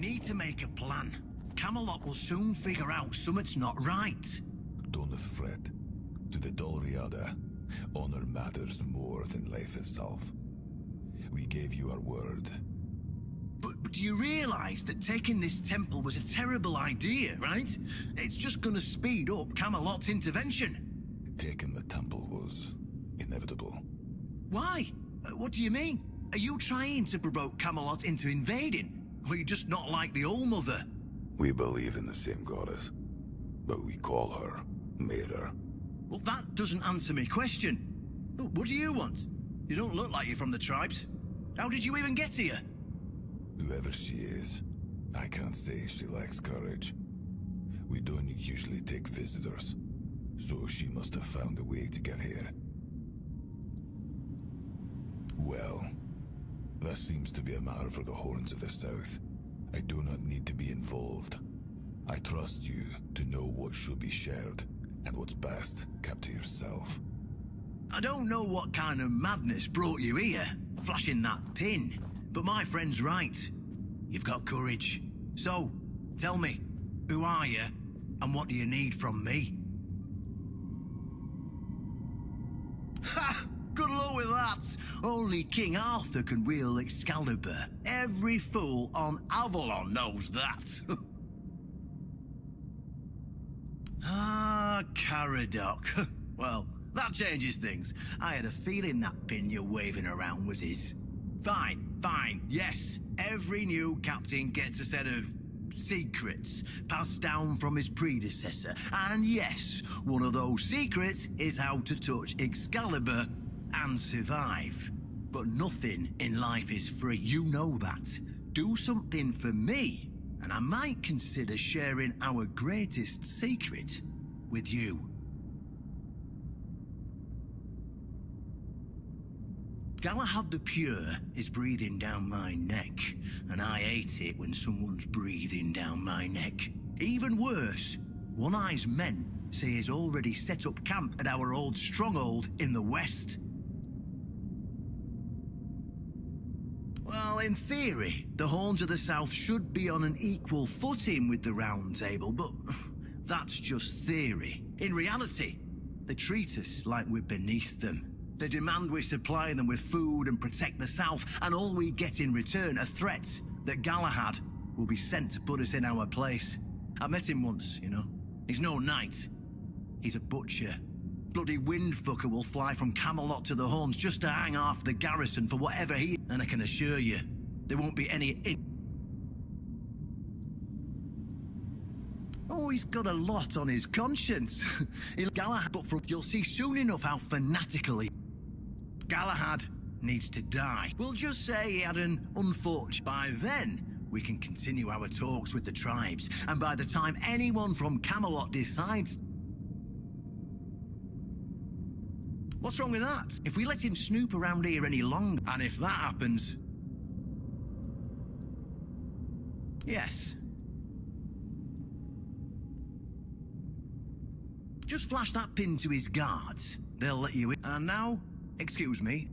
need to make a plan. Camelot will soon figure out something's not right. Don't fret. To the Dolriada, honor matters more than life itself. We gave you our word. But do you realize that taking this temple was a terrible idea, right? It's just gonna speed up Camelot's intervention. Taking the temple was inevitable. Why? What do you mean? Are you trying to provoke Camelot into invading? Or you just not like the Old Mother? We believe in the same goddess, but we call her Mera. Well, that doesn't answer my question. What do you want? You don't look like you're from the tribes. How did you even get here? Whoever she is, I can't say she lacks courage. We don't usually take visitors, so she must have found a way to get here. Well, that seems to be a matter for the Horns of the South. I do not need to be involved. I trust you to know what should be shared, and what's best kept to yourself. I don't know what kind of madness brought you here, flashing that pin, but my friend's right. You've got courage. So, tell me, who are you, and what do you need from me? Ha! Good luck with that! Only King Arthur can wield Excalibur. Every fool on Avalon knows that. Caradoc. Well, that changes things. I had a feeling that pin you're waving around was his. Fine, yes. Every new captain gets a set of secrets passed down from his predecessor. And yes, one of those secrets is how to touch Excalibur and survive. But nothing in life is free, you know that. Do something for me, and I might consider sharing our greatest secret with you. Galahad the Pure is breathing down my neck, and I hate it when someone's breathing down my neck. Even worse, One Eye's men say he's already set up camp at our old stronghold in the west. Well, in theory, the Horns of the South should be on an equal footing with the Round Table, but that's just theory. In reality, they treat us like we're beneath them. They demand we supply them with food and protect the South, and all we get in return are threats that Galahad will be sent to put us in our place. I met him once, you know. He's no knight. He's a butcher. Bloody windfucker will fly from Camelot to the Horns just to hang half the garrison for whatever he... And I can assure you, there won't be any... Oh, he's got a lot on his conscience. Galahad, but you'll see soon enough how fanatical he... Galahad needs to die. We'll just say he had an unfortunate... By then, we can continue our talks with the tribes, and by the time anyone from Camelot decides... What's wrong with that? If we let him snoop around here any longer, and if that happens... Yes. Just flash that pin to his guards. They'll let you in. And now, excuse me.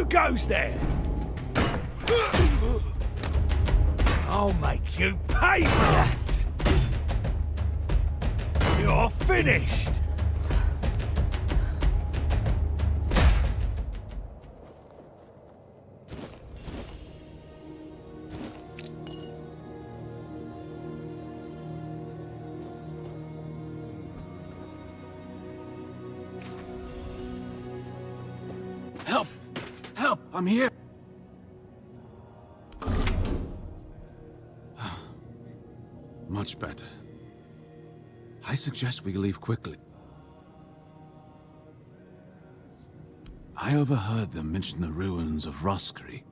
goes there? I'll make you pay for that! You're finished! Help! Help! I'm here! Much better. I suggest we leave quickly. I overheard them mention the ruins of Roscry.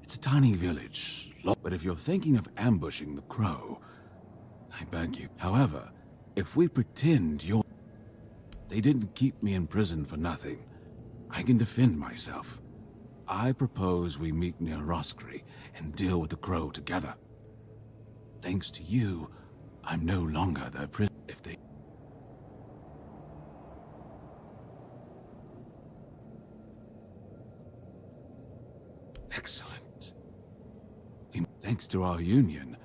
It's a tiny village, but if you're thinking of ambushing the Crow, I beg you. However, if we pretend you're... They didn't keep me in prison for nothing. I can defend myself. I propose we meet near Roscry and deal with the Crow together. Thanks to you, I'm no longer their prisoner. If they... Excellent. Thanks to our union,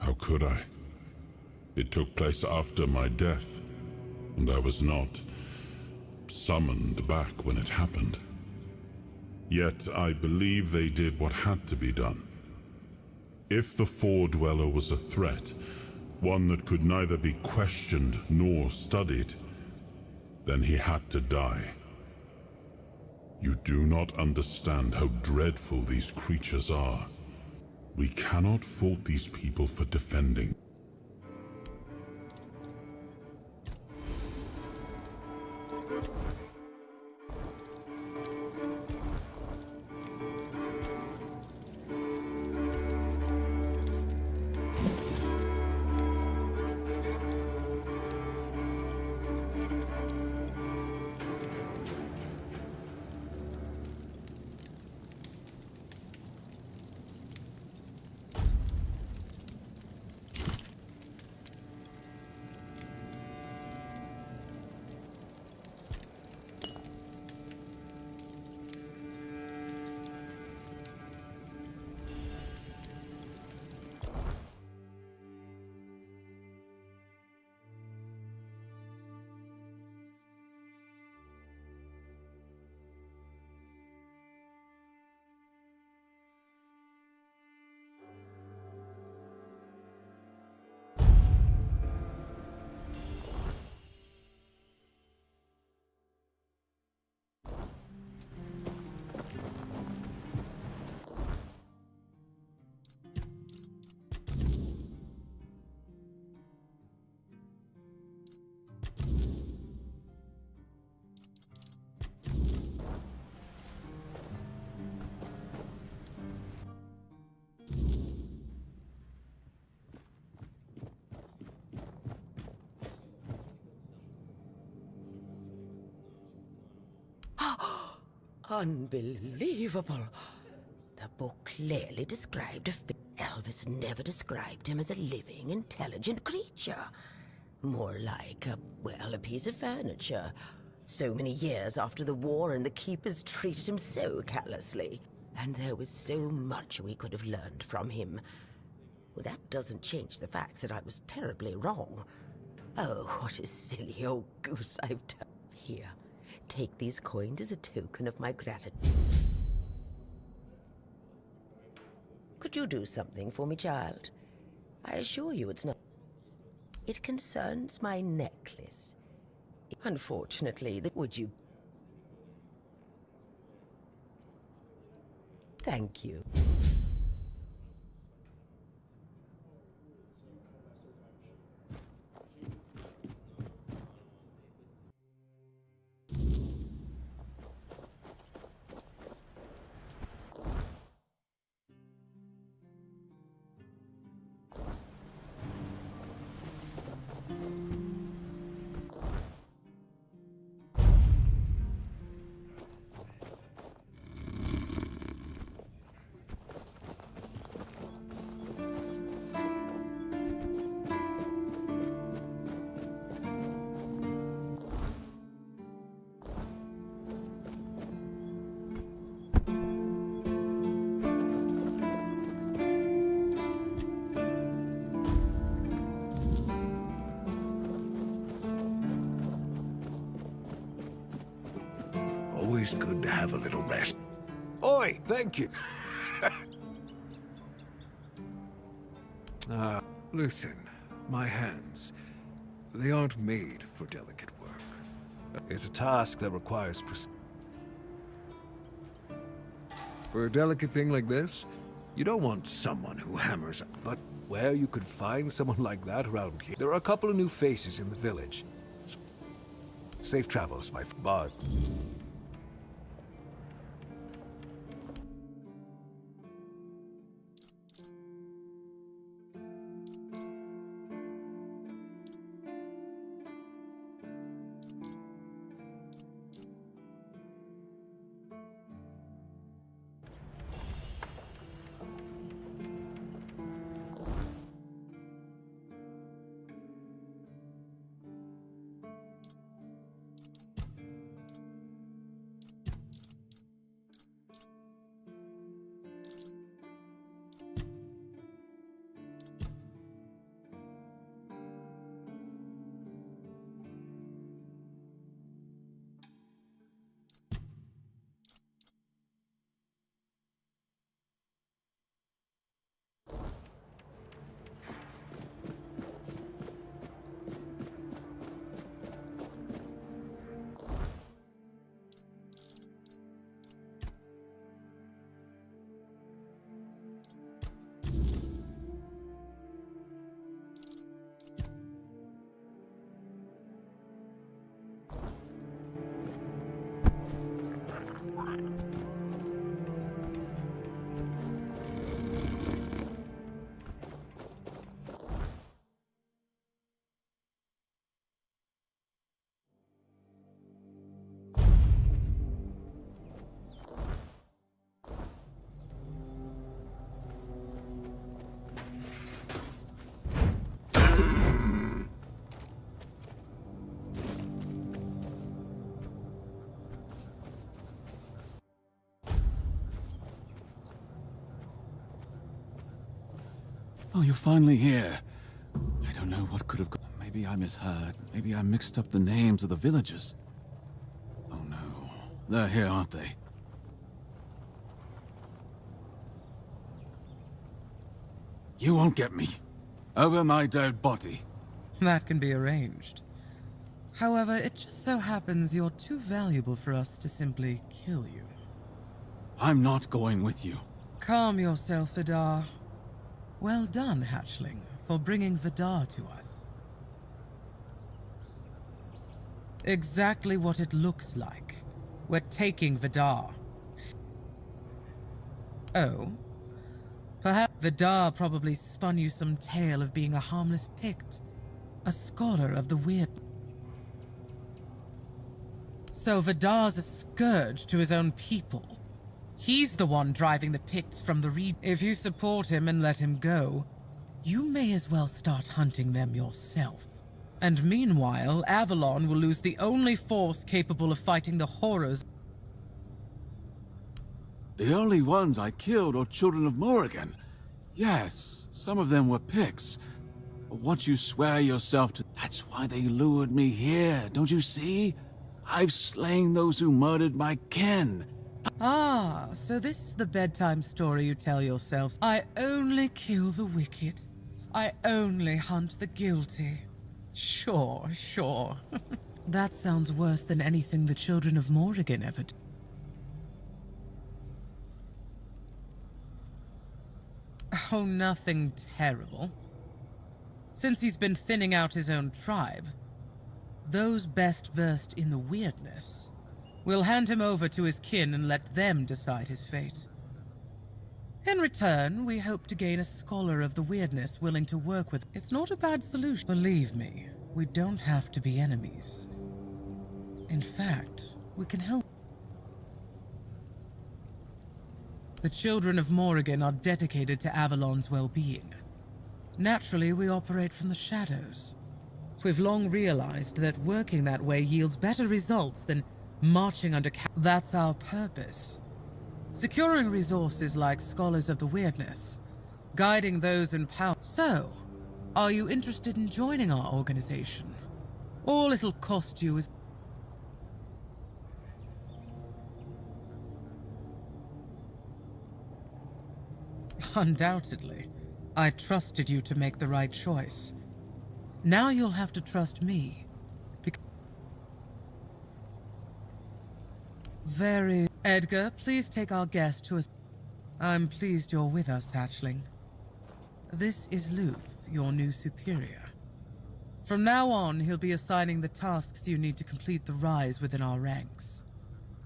How could I? It took place after my death, and I was not summoned back when it happened. Yet I believe they did what had to be done. If the Four-Dweller was a threat, one that could neither be questioned nor studied, then he had to die. You do not understand how dreadful these creatures are. We cannot fault these people for defending. Unbelievable. The book clearly described Elvis never described him as a living, intelligent creature. More like a piece of furniture. So many years after the war, and the Keepers treated him so callously. And there was so much we could have learned from him. Well, that doesn't change the fact that I was terribly wrong. Oh, what a silly old goose I've done. Here. Take these coins as a token of my gratitude. Could you do something for me, child? I assure you it's not. It concerns my necklace. Unfortunately, would you... Thank you. Always good to have a little rest. Oi, thank you. Listen, my hands, they aren't made for delicate work. It's a task that requires precision. For a delicate thing like this, you don't want someone who hammers up. But where you could find someone like that around here, there are a couple of new faces in the village. Safe travels, my bud. Oh, you're finally here. I don't know what could have gone. Maybe I misheard. Maybe I mixed up the names of the villagers. Oh no. They're here, aren't they? You won't get me. Over my dead body. That can be arranged. However, it just so happens you're too valuable for us to simply kill you. I'm not going with you. Calm yourself, Vidar. Well done, Hatchling, for bringing Vidar to us. Exactly what it looks like. We're taking Vidar. Oh? Perhaps Vidar probably spun you some tale of being a harmless Pict. A scholar of the weird... So Vidar's a scourge to his own people. He's the one driving the Picts from the region. If you support him and let him go, you may as well start hunting them yourself. And meanwhile, Avalon will lose the only force capable of fighting the horrors. The only ones I killed are children of Morrigan. Yes, some of them were Picts. But what you swear yourself to... That's why they lured me here, don't you see? I've slain those who murdered my kin. Ah, so this is the bedtime story you tell yourselves. I only kill the wicked. I only hunt the guilty. Sure, sure. That sounds worse than anything the children of Morrigan ever did. Oh, nothing terrible. Since he's been thinning out his own tribe, those best versed in the weirdness will hand him over to his kin and let them decide his fate. In return, we hope to gain a scholar of the weirdness willing to work with. It's not a bad solution. Believe me, we don't have to be enemies. In fact, we can help. The children of Morrigan are dedicated to Avalon's well-being. Naturally, we operate from the shadows. We've long realized that working that way yields better results than marching under That's our purpose. Securing resources like scholars of the weirdness, guiding those in power. So, are you interested in joining our organization? All it'll cost you is... Undoubtedly. I trusted you to make the right choice. Now you'll have to trust me. Very... Edgar, please take our guest to a... I'm pleased you're with us, hatchling. This is Luth, your new superior. From now on, he'll be assigning the tasks you need to complete the rise within our ranks.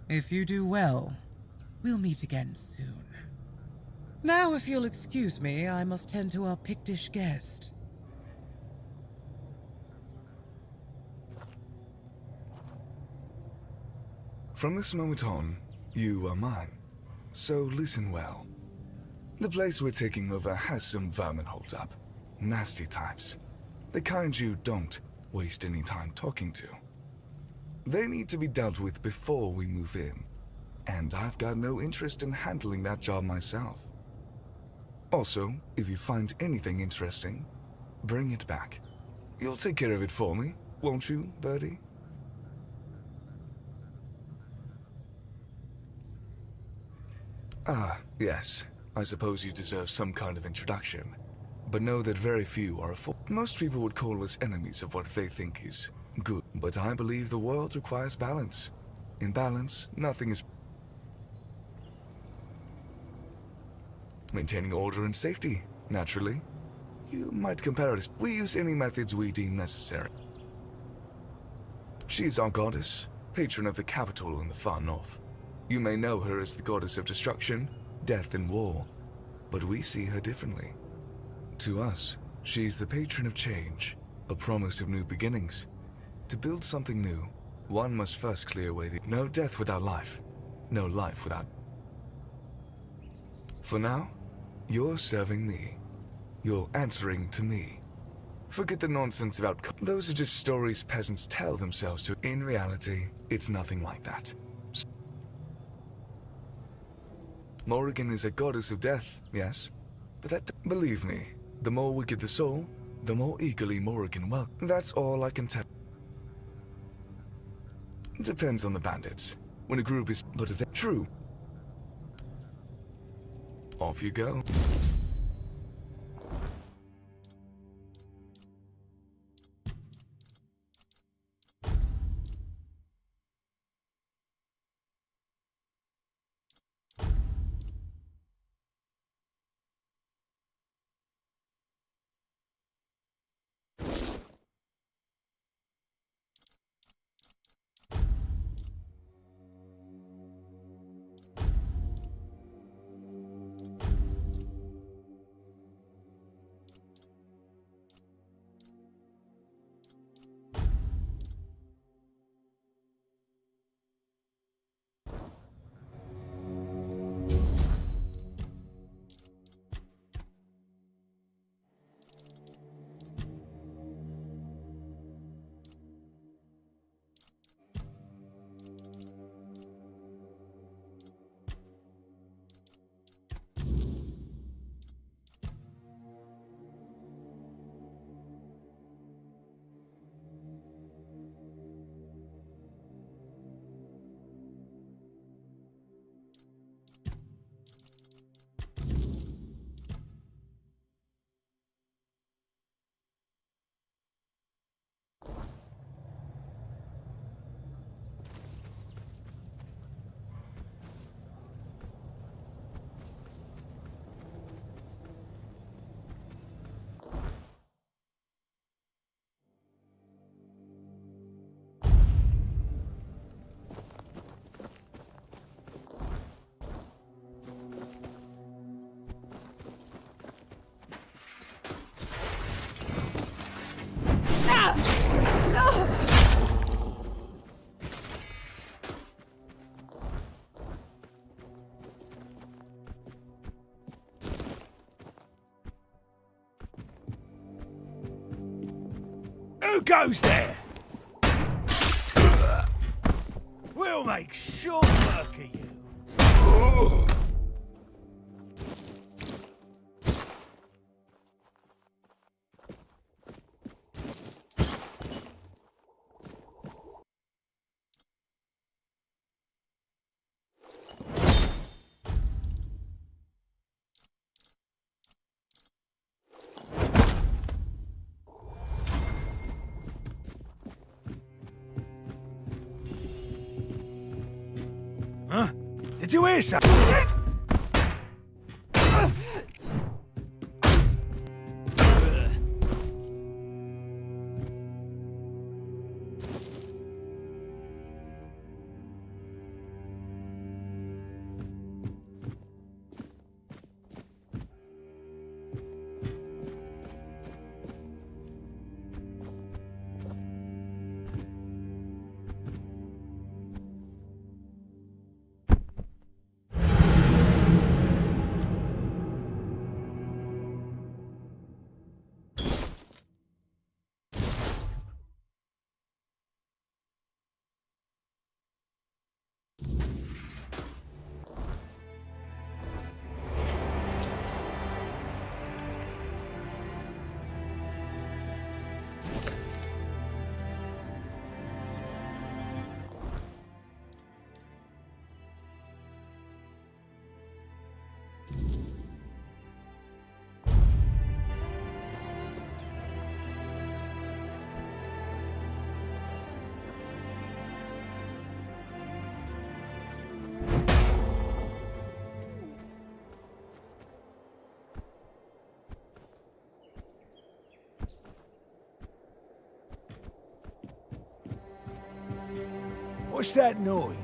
If you do well, we'll meet again soon. Now, if you'll excuse me, I must tend to our Pictish guest. From this moment on, you are mine. So listen well. The place we're taking over has some vermin holed up. Nasty types. The kind you don't waste any time talking to. They need to be dealt with before we move in. And I've got no interest in handling that job myself. Also, if you find anything interesting, bring it back. You'll take care of it for me, won't you, Birdie? Ah, yes. I suppose you deserve some kind of introduction. But know that very few are Most people would call us enemies of what they think is good. But I believe the world requires balance. In balance, nothing is... Maintaining order and safety, naturally. You might compare us. We use any methods we deem necessary. She is our goddess, patron of the capital in the far north. You may know her as the goddess of destruction, death, and war, but we see her differently. To us, she's the patron of change, a promise of new beginnings. To build something new, one must first clear away the... No death without life, no life without... For now, you're serving me. You're answering to me. Forget the nonsense about... Those are just stories peasants tell themselves to... In reality, it's nothing like that. Morrigan is a goddess of death, yes? But that... Believe me, the more wicked the soul, the more eagerly Morrigan will... That's all I can tell. Depends on the bandits. When a group is... But if they're true... Off you go. Who goes there? We'll make short work of you. Huh? Did you hear something? What's that noise?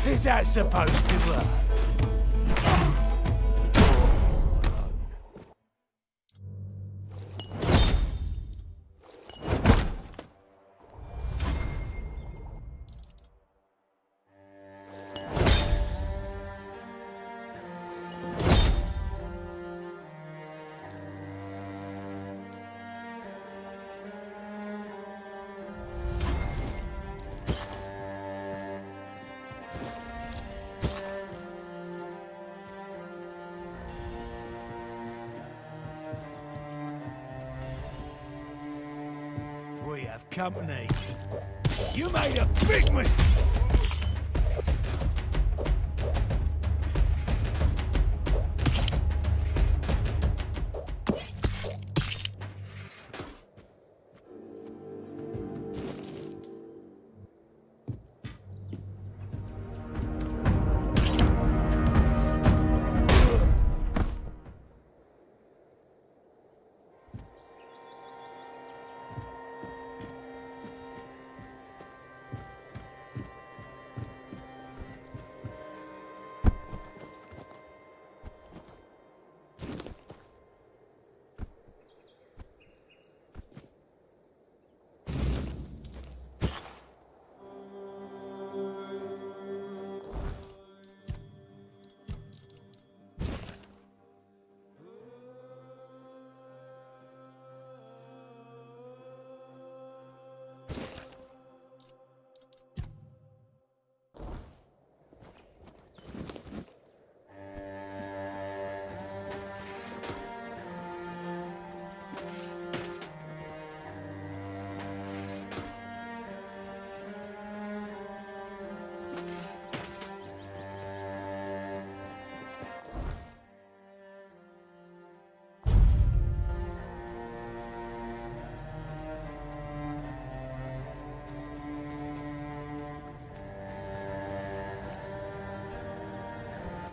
Is that supposed to work? We have company. You made a big mistake.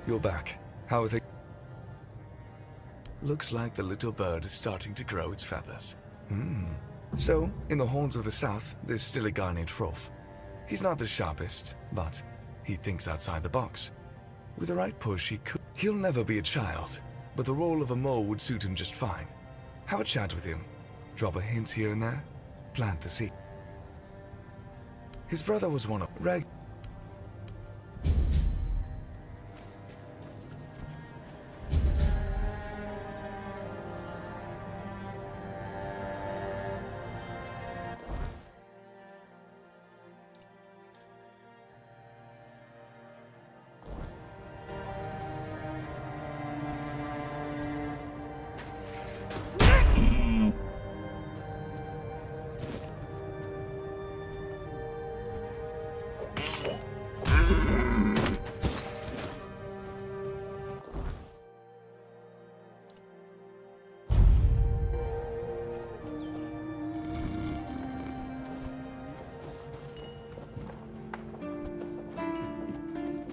You're back. How are they? Looks like the little bird is starting to grow its feathers. So, in the horns of the south, there's still a guy named Froth. He's not the sharpest, but he thinks outside the box. With the right push, he could... He'll never be a child, but the role of a mole would suit him just fine. Have a chat with him. Drop a hint here and there. Plant the seed. His brother was one of Reg.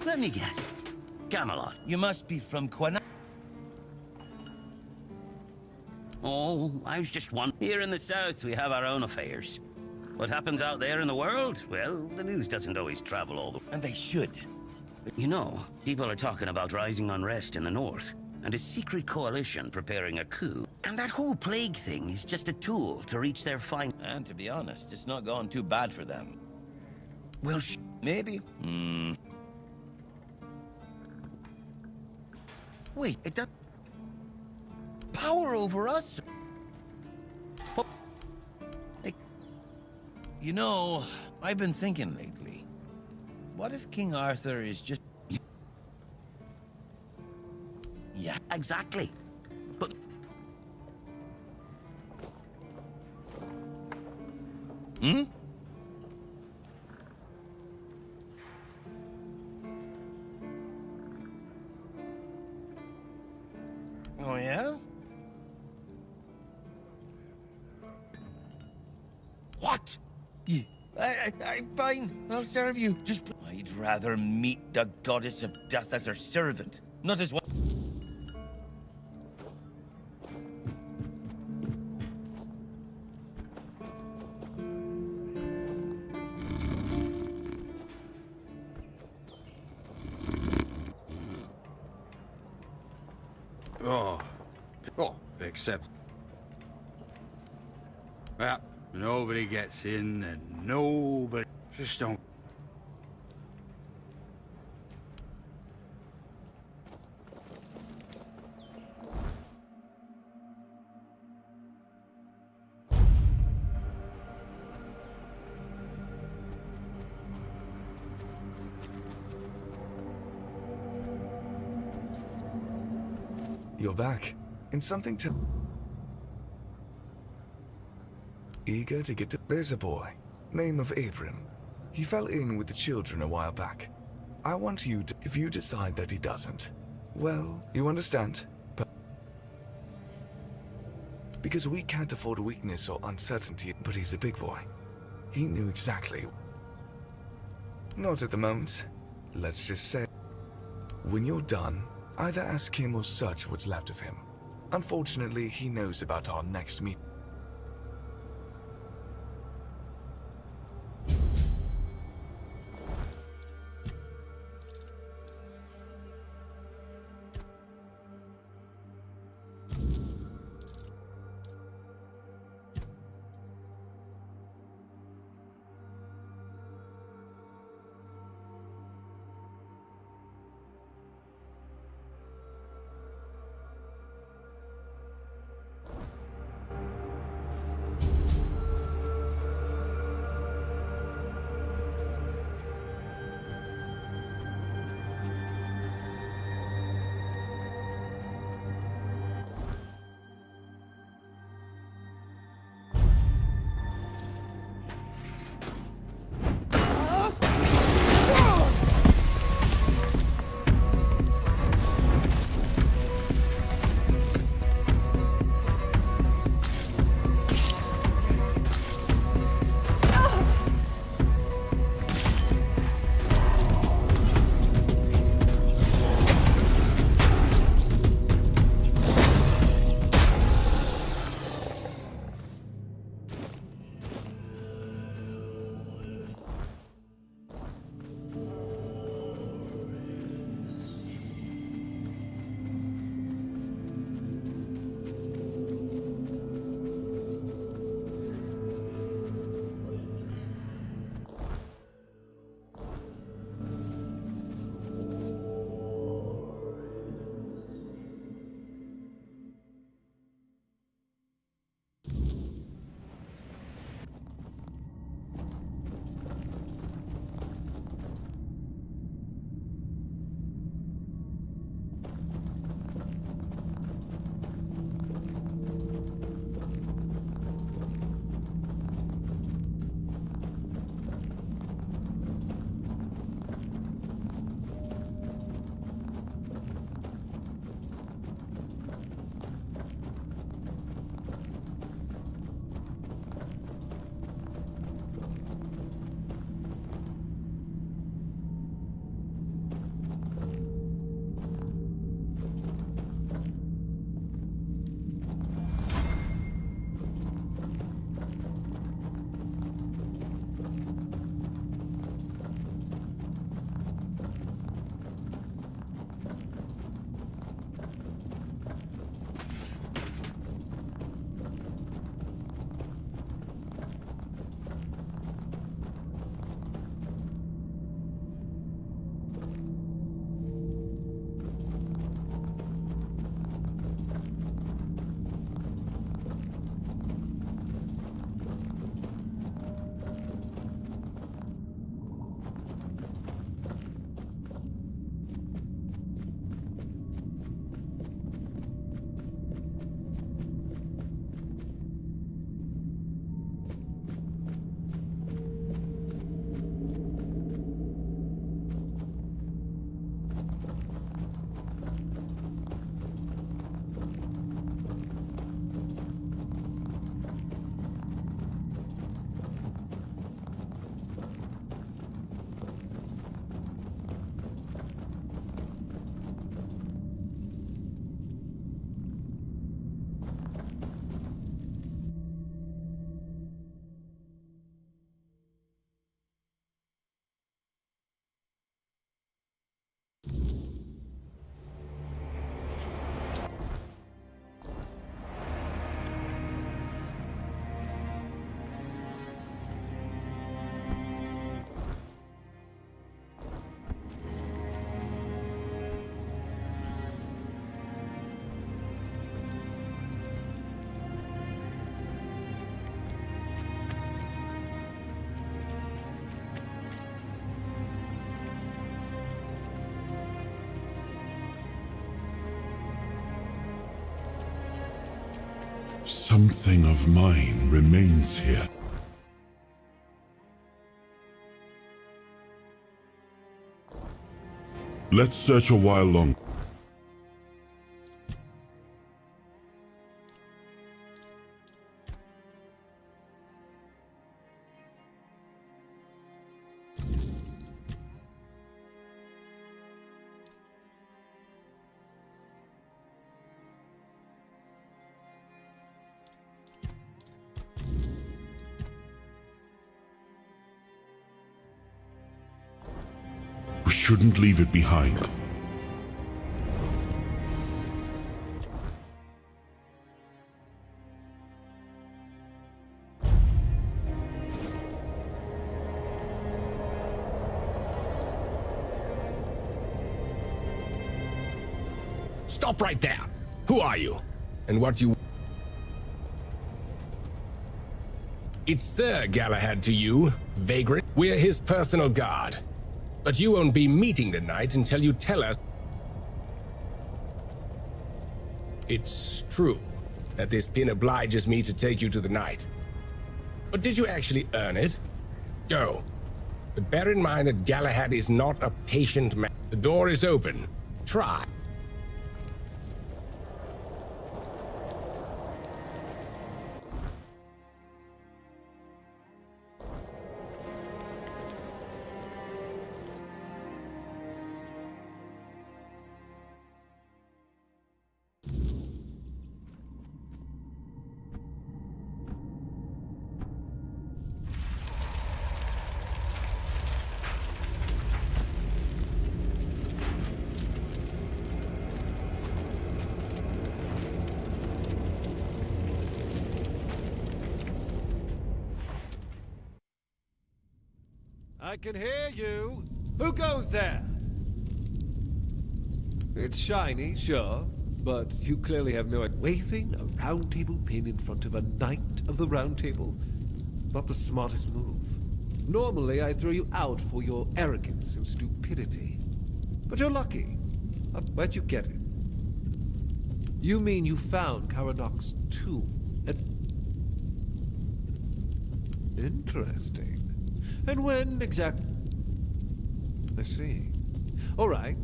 Let me guess. Camelot. You must be from Quina. Oh, I was just one. Here in the south, we have our own affairs. What happens out there in the world? Well, the news doesn't always travel all the... And they should. You know, people are talking about rising unrest in the north, and a secret coalition preparing a coup. And that whole plague thing is just a tool to reach their final... And to be honest, it's not gone too bad for them. Well, maybe. Wait, it does... Power over us? You know, I've been thinking lately. What if King Arthur is just... Yeah, exactly. But... Hmm? Oh, yeah? What? Yeah, I'm fine. I'll serve you. Just... I'd rather meet the goddess of death as her servant, not as one... Except... Well, nobody gets in and nobody... Just don't... You're back. And something to... Eager to get to... There's a boy, name of Abram. He fell in with the children a while back. I want you to... If you decide that he doesn't, well, you understand, but... Because we can't afford weakness or uncertainty, but he's a big boy. He knew exactly... Not at the moment. Let's just say... When you're done, either ask him or search what's left of him. Unfortunately, he knows about our next meet. Something of mine remains here. Let's search a while longer. We shouldn't leave it behind. Stop right there! Who are you? And what you... It's Sir Galahad to you, vagrant. We're his personal guard. But you won't be meeting tonight until you tell us... It's true that this pin obliges me to take you to the night. But did you actually earn it? Go. But bear in mind that Galahad is not a patient man. The door is open. Try. I can hear you. Who goes there? It's shiny, sure, but you clearly have no idea. Waving a round table pin in front of a knight of the round table? Not the smartest move. Normally, I throw you out for your arrogance and stupidity. But you're lucky. Where'd you get it? You mean you found Karadoc's tomb at... Interesting. And when exact... I see. All right.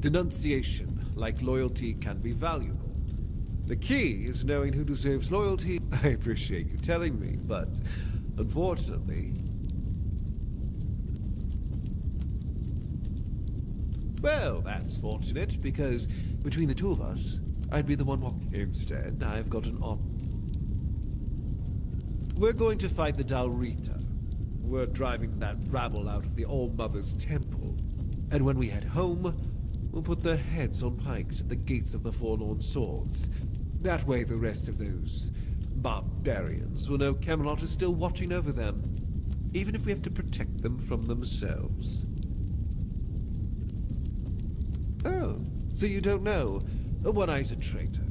Denunciation, like loyalty, can be valuable. The key is knowing who deserves loyalty. I appreciate you telling me, but unfortunately... Well, that's fortunate, because between the two of us, I'd be the one walking. Instead, I've got an op... We're going to fight the Dalrita. We're driving that rabble out of the All-Mother's temple. And when we head home, we'll put their heads on pikes at the gates of the Forlorn Swords. That way the rest of those barbarians will know Camelot is still watching over them, even if we have to protect them from themselves. Oh, so you don't know? One-Eye's a traitor.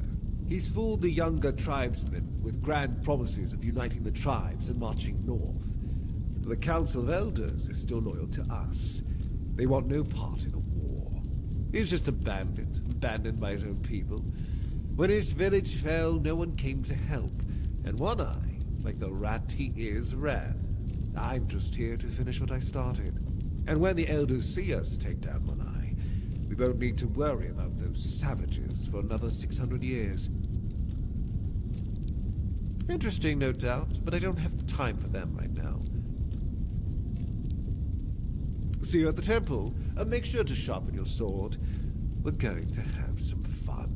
He's fooled the younger tribesmen with grand promises of uniting the tribes and marching north. The Council of Elders is still loyal to us. They want no part in a war. He's just a bandit, abandoned by his own people. When his village fell, no one came to help. And One-Eye, like the rat he is, ran. I'm just here to finish what I started. And when the Elders see us take down One-Eye, we won't need to worry about those savages for another 600 years. Interesting, no doubt, but I don't have time for them right now. See you at the temple. Make sure to sharpen your sword. We're going to have some fun.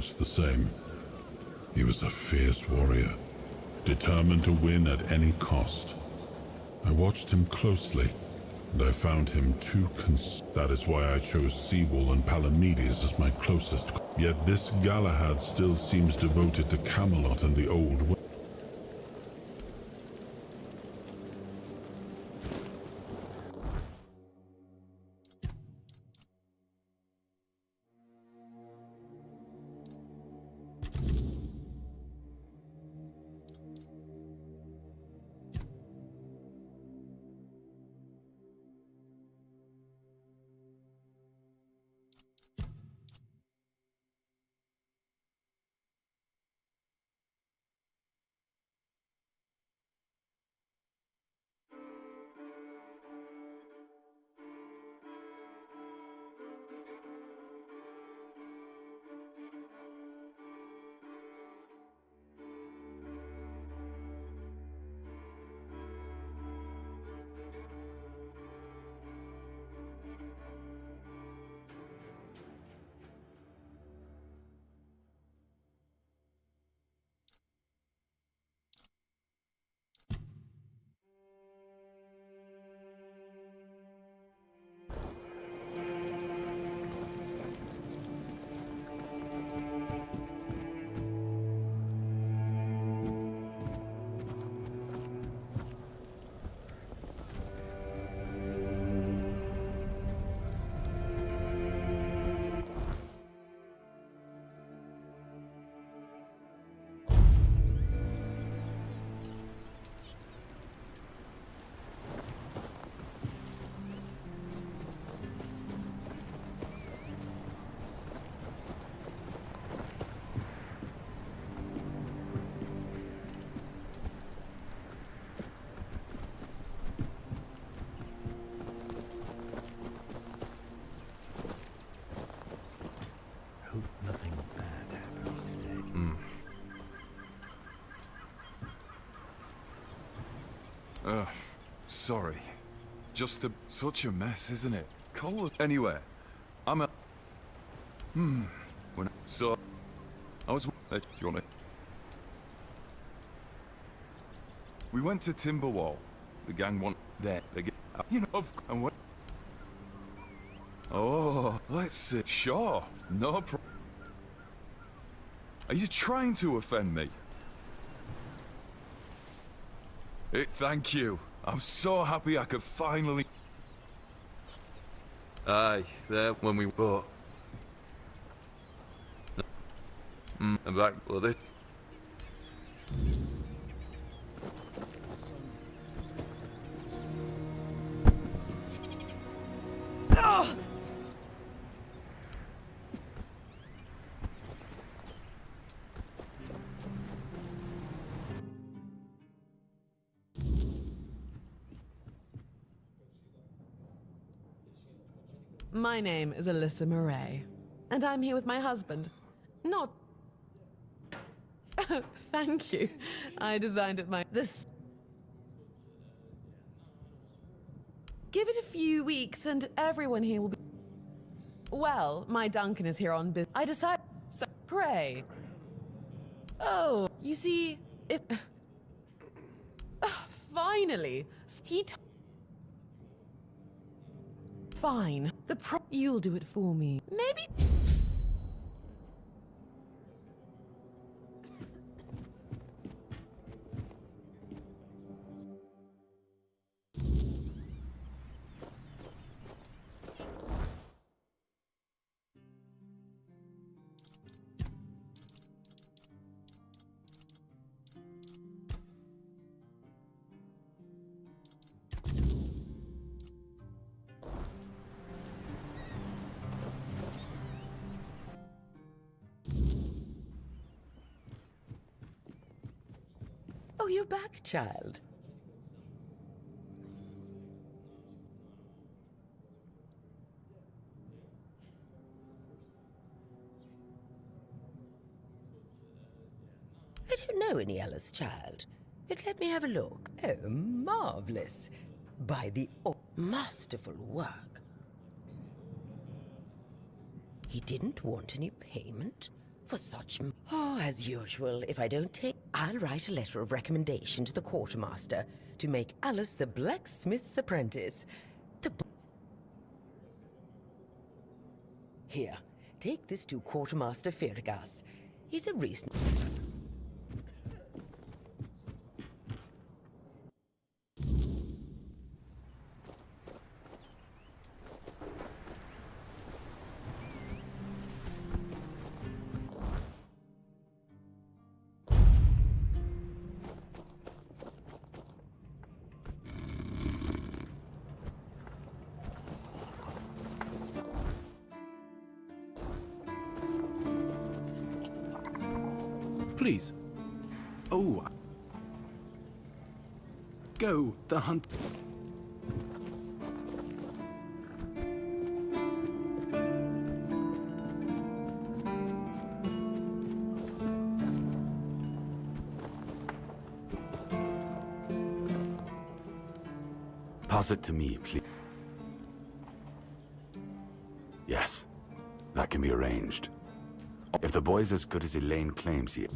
much the same. He was a fierce warrior, determined to win at any cost. I watched him closely, and I found him That is why I chose Seawall and Palamedes as my closest. Yet this Galahad still seems devoted to Camelot and the old way. Sorry. Such a mess, isn't it? Cole. Anyway, I'm a... So... I was... you want it? We went to Timberwall. The gang want... There. They get... You know, and what... Oh, let's see. Sure. No pro... Are you trying to offend me? Thank you. I'm so happy I could finally... Aye, there when we bought. And back, well, this... My name is Alyssa Murray, and I'm here with my husband. Not... Thank you. I designed it This... Give it a few weeks and everyone here will be... Well, my Duncan is here on business. I decided... So, pray. Oh, you see, if... Finally! Fine. You'll do it for me. Maybe... Oh, you're back, child. I don't know any Alice, child. But let me have a look. Oh, marvelous. By the masterful work. He didn't want any payment for such. Oh, as usual, if I don't take, I'll write a letter of recommendation to the quartermaster to make Alice the blacksmith's apprentice. Here, take this to Quartermaster Ferragas. He's a reasonable. Please. Oh. Go, the hunt. Pass it to me, please. Yes, that can be arranged. If the boy's as good as Elaine claims he is.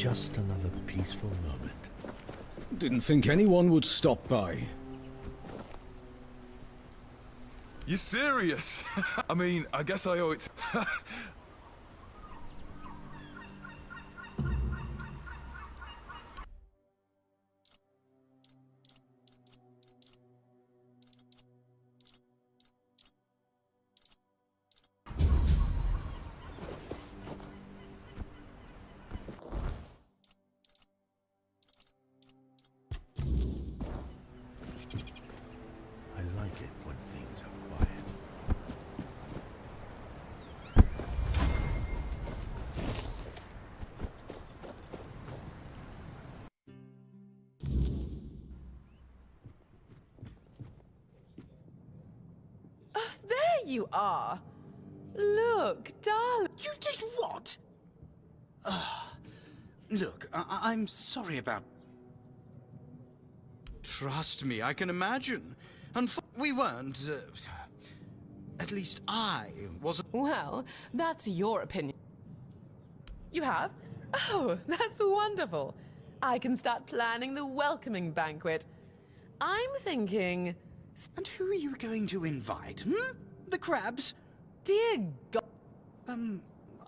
Just another peaceful moment. Didn't think anyone would stop by. You serious? I mean, I guess I owe it. I like it when things are quiet. Oh, there you are. Look, darling. You did what? Look, I'm sorry about... Trust me, I can imagine. We weren't... at least I wasn't... Well, that's your opinion. You have? Oh, that's wonderful. I can start planning the welcoming banquet. I'm thinking... And who are you going to invite, The crabs? Dear God...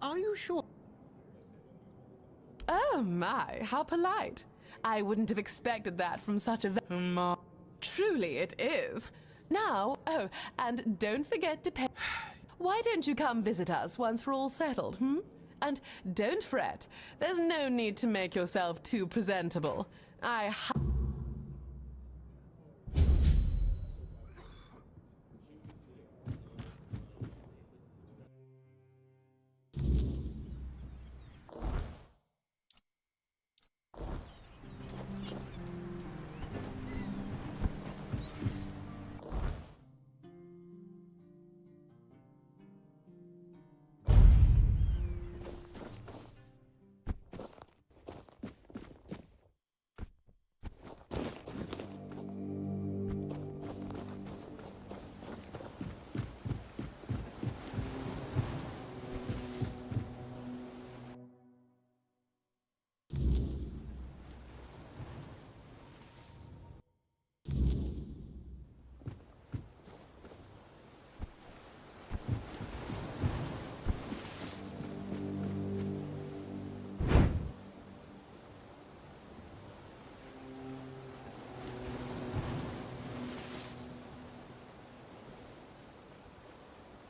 Are you sure? Oh my, how polite. I wouldn't have expected that from such a... Truly it is. Now, oh, and don't forget to pay... Why don't you come visit us once we're all settled, And don't fret. There's no need to make yourself too presentable.